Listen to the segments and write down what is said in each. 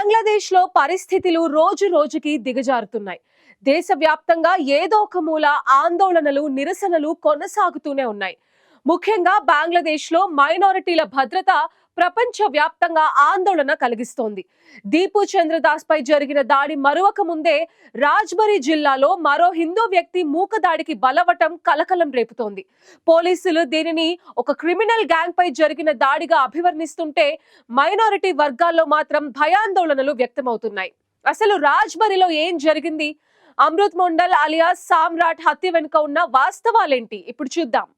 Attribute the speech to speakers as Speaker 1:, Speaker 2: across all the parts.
Speaker 1: బంగ్లాదేశ్‌లో పరిస్థితులు రోజు రోజుకి దిగజారుతున్నాయి. దేశవ్యాప్తంగా ఏదో ఒక మూల ఆందోళనలు, నిరసనలు కొనసాగుతూనే ఉన్నాయి. ముఖ్యంగా బంగ్లాదేశ్‌లో మైనారిటీల భద్రత ప్రపంచవ్యాప్తంగా ఆందోళన కలిగిస్తోంది. దీపు చంద్రదాస్ పై జరిగిన దాడి మరువక ముందే రాజ్బరీ జిల్లాలో మరో హిందూ వ్యక్తి మూకదాడికి బలవటం కలకలం రేపుతోంది. పోలీసులు దీనిని ఒక క్రిమినల్ గ్యాంగ్ పై జరిగిన దాడిగా అభివర్ణిస్తుంటే మైనారిటీ వర్గాల్లో మాత్రం భయాందోళనలు వ్యక్తమవుతున్నాయి. అసలు రాజ్బరీలో ఏం జరిగింది? అమృత్ మండల్ అలియాస్ సామ్రాట్ హత్య వెనుక ఉన్న వాస్తవాలేంటి? ఇప్పుడు చూద్దాం.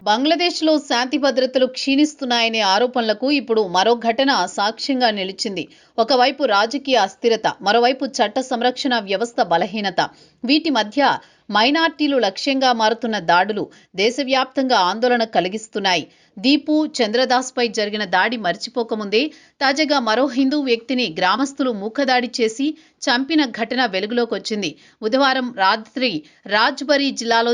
Speaker 2: బంగ్లాదేశ్లో శాంతి భద్రతలు క్షీణిస్తున్నాయనే ఆరోపణలకు ఇప్పుడు మరో ఘటన సాక్ష్యంగా నిలిచింది. ఒకవైపు రాజకీయ అస్థిరత, మరోవైపు చట్ట సంరక్షణ వ్యవస్థ బలహీనత. వీటి మధ్య మైనార్టీలు లక్ష్యంగా మారుతున్న దాడులు దేశవ్యాప్తంగా ఆందోళన కలిగిస్తున్నాయి. దీపు చంద్రదాస్ పై జరిగిన దాడి మర్చిపోకముందే తాజాగా మరో హిందూ వ్యక్తిని గ్రామస్తులు మూకదాడి చేసి చంపిన ఘటన వెలుగులోకొచ్చింది. బుధవారం రాత్రి రాజ్బరీ జిల్లాలో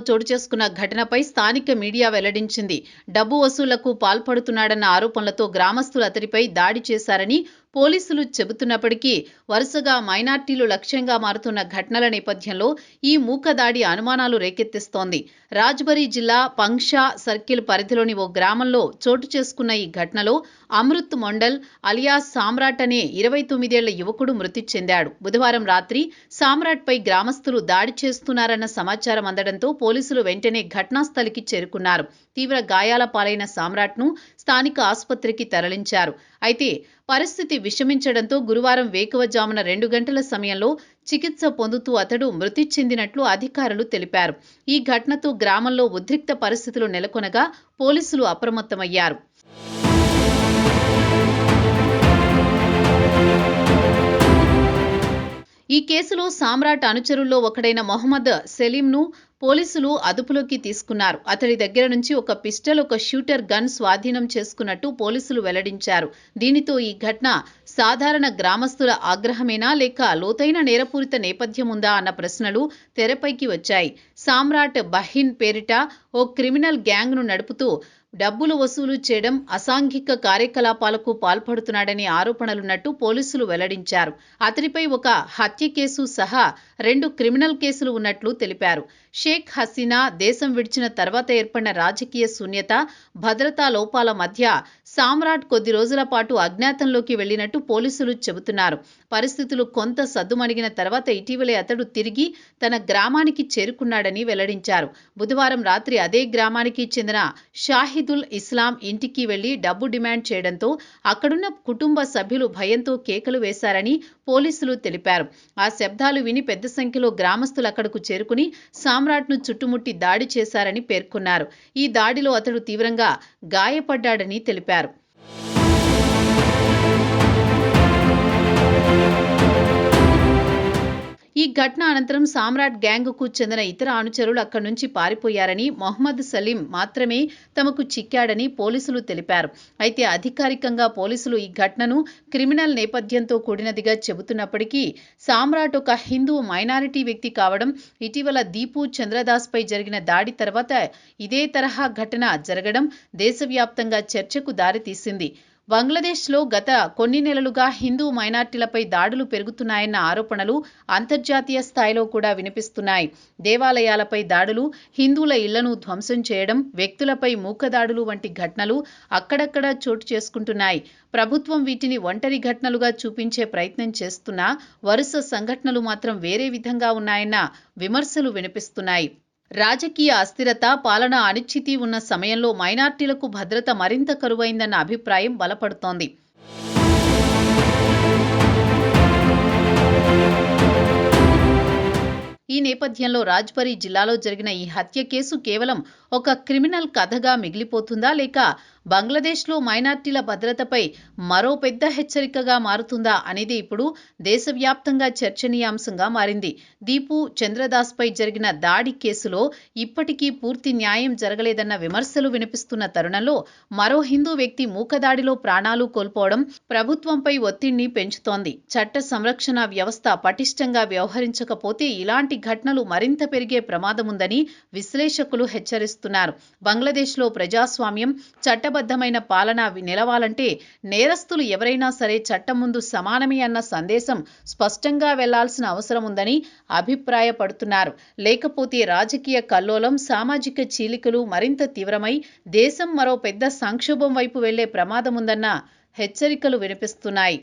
Speaker 2: చోటు చేసుకున్న ఘటనపై స్థానిక మీడియా వెల్లడించింది. డబ్బు వసూళ్లకు పాల్పడుతున్నాడన్న ఆరోపణలతో గ్రామస్తులు అతడిపై దాడి చేశారని పోలీసులు చెబుతున్నప్పటికీ వరుసగా మైనార్టీలు లక్ష్యంగా మారుతున్న ఘటనల నేపథ్యంలో ఈ మూకదాడి అనుమానాలు రేకెత్తిస్తోంది. రాజ్బరీ జిల్లా పంక్షా సర్కిల్ పరిధిలోని ఓ గ్రామంలో చోటు చేసుకున్న ఈ ఘటనలో అమృత్ మండల్ అలియాస్ సామ్రాట్ అనే 29 ఏళ్ల యువకుడు మృతి చెందాడు. బుధవారం రాత్రి సామ్రాట్పై గ్రామస్తులు దాడి చేస్తున్నారన్న సమాచారం అందడంతో పోలీసులు వెంటనే ఘటనాస్థలికి చేరుకున్నారు. తీవ్ర గాయాల పాలైన సామ్రాట్ను స్థానిక ఆసుపత్రికి తరలించారు. అయితే పరిస్థితి విషమించడంతో గురువారం వేకువజామున 2 గంటల సమయంలో చికిత్స పొందుతూ అతడు మృతి చెందినట్లు అధికారులు తెలిపారు. ఈ ఘటనతో గ్రామంలో ఉద్రిక్త పరిస్థితులు నెలకొనగా పోలీసులు అప్రమత్తమయ్యారు. ఈ కేసులో సామ్రాట్ అనుచరుల్లో ఒకడైన మొహమ్మద్ సెలీంను పోలీసులు అదుపులోకి తీసుకున్నారు. అతడి దగ్గర నుంచి ఒక పిస్టల్, ఒక షూటర్ గన్ స్వాధీనం చేసుకున్నట్టు పోలీసులు వెల్లడించారు. దీనితో ఈ ఘటన సాధారణ గ్రామస్తుల ఆగ్రహమేనా లేక లోతైన నేరపూరిత నేపథ్యం ఉందా అన్న ప్రశ్నలు తెరపైకి వచ్చాయి. సామ్రాట్ బహిన్ పేరిట ఓ క్రిమినల్ గ్యాంగ్ను నడుపుతూ డబ్బులు వసూలు చేయడం, అసాంఘిక కార్యకలాపాలకు పాల్పడుతున్నాడనే ఆరోపణలున్నట్టు పోలీసులు వెల్లడించారు. అతడిపై ఒక హత్య కేసు సహా 2 క్రిమినల్ కేసులు ఉన్నట్లు తెలిపారు. షేక్ హసీనా దేశం విడిచిన తర్వాత ఏర్పడిన రాజకీయ శూన్యత, భద్రతా లోపాల మధ్య సామ్రాట్ కొద్ది రోజుల పాటు అజ్ఞాతంలోకి వెళ్లినట్టు పోలీసులు చెబుతున్నారు. పరిస్థితులు కొంత సద్దుమణిగిన తర్వాత ఇటీవలే అతడు తిరిగి తన గ్రామానికి చేరుకున్నాడని వెల్లడించారు. బుధవారం రాత్రి అదే గ్రామానికి చెందిన షాహిదుల్ ఇస్లాం ఇంటికి వెళ్లి డబ్బు డిమాండ్ చేయడంతో అక్కడున్న కుటుంబ సభ్యులు భయంతో కేకలు వేశారని పోలీసులు తెలిపారు. ఆ శబ్దాలు విని పెద్ద సంఖ్యలో గ్రామస్తులు అక్కడకు చేరుకుని సామ్రాట్ను చుట్టుముట్టి దాడి చేశారని పేర్కొన్నారు. ఈ దాడిలో అతడు తీవ్రంగా గాయపడ్డాడని తెలిపారు. ఈ ఘటన అనంతరం సామ్రాట్ గ్యాంగ్కు చెందిన ఇతర అనుచరులు అక్కడి నుంచి పారిపోయారని, మొహమ్మద్ సలీం మాత్రమే తమకు చిక్కాడని పోలీసులు తెలిపారు. అయితే అధికారికంగా పోలీసులు ఈ ఘటనను క్రిమినల్ నేపథ్యంతో కూడినదిగా చెబుతున్నప్పటికీ సామ్రాట్ ఒక హిందూ మైనారిటీ వ్యక్తి కావడం, ఇటీవల దీపు చంద్రదాస్ పై జరిగిన దాడి తర్వాత ఇదే తరహా ఘటన జరగడం దేశవ్యాప్తంగా చర్చకు దారితీసింది. బంగ్లాదేశ్లో గత కొన్ని నెలలుగా హిందూ మైనార్టీలపై దాడులు పెరుగుతున్నాయన్న ఆరోపణలు అంతర్జాతీయ స్థాయిలో కూడా వినిపిస్తున్నాయి. దేవాలయాలపై దాడులు, హిందువుల ఇళ్లను ధ్వంసం చేయడం, వ్యక్తులపై మూకదాడులు వంటి ఘటనలు అక్కడక్కడా చోటు చేసుకుంటున్నాయి. ప్రభుత్వం వీటిని ఒంటరి ఘటనలుగా చూపించే ప్రయత్నం చేస్తున్నా వరుస సంఘటనలు మాత్రం వేరే విధంగా ఉన్నాయన్న విమర్శలు వినిపిస్తున్నాయి. రాజకీయ అస్థిరత, పాలనా అనిశ్చితి ఉన్న సమయంలో మైనార్టీలకు భద్రత మరింత కరువైందన్న అభిప్రాయం బలపడుతోంది. ఈ నేపథ్యంలో రాజ్బరీ జిల్లాలో జరిగిన ఈ హత్య కేసు కేవలం ఒక క్రిమినల్ కథగా మిగిలిపోతుందా లేక బంగ్లాదేశ్లో మైనార్టీల భద్రతపై మరో పెద్ద హెచ్చరికగా మారుతుందా అనేది ఇప్పుడు దేశవ్యాప్తంగా చర్చనీయాంశంగా మారింది. దీపు చంద్రదాస్పై జరిగిన దాడి కేసులో ఇప్పటికీ పూర్తి న్యాయం జరగలేదన్న విమర్శలు వినిపిస్తున్న తరుణంలో మరో హిందూ వ్యక్తి మూకదాడిలో ప్రాణాలు కోల్పోవడం ప్రభుత్వంపై ఒత్తిడిని పెంచుతోంది. చట్ట సంరక్షణ వ్యవస్థ పటిష్టంగా వ్యవహరించకపోతే ఇలాంటి ఘటనలు మరింత పెరిగే ప్రమాదముందని విశ్లేషకులు హెచ్చరిస్తున్నారు. బంగ్లాదేశ్లో ప్రజాస్వామ్యం, చట్టబద్ధమైన పాలన నిలవాలంటే నేరస్తులు ఎవరైనా సరే చట్టం ముందు సమానమే అన్న సందేశం స్పష్టంగా వెళ్లాల్సిన అవసరం ఉందని అభిప్రాయపడుతున్నారు. లేకపోతే రాజకీయ కల్లోలం, సామాజిక చీలికలు మరింత తీవ్రమై దేశం మరో పెద్ద సంక్షోభం వైపు వెళ్లే ప్రమాదముందన్న హెచ్చరికలు వినిపిస్తున్నాయి.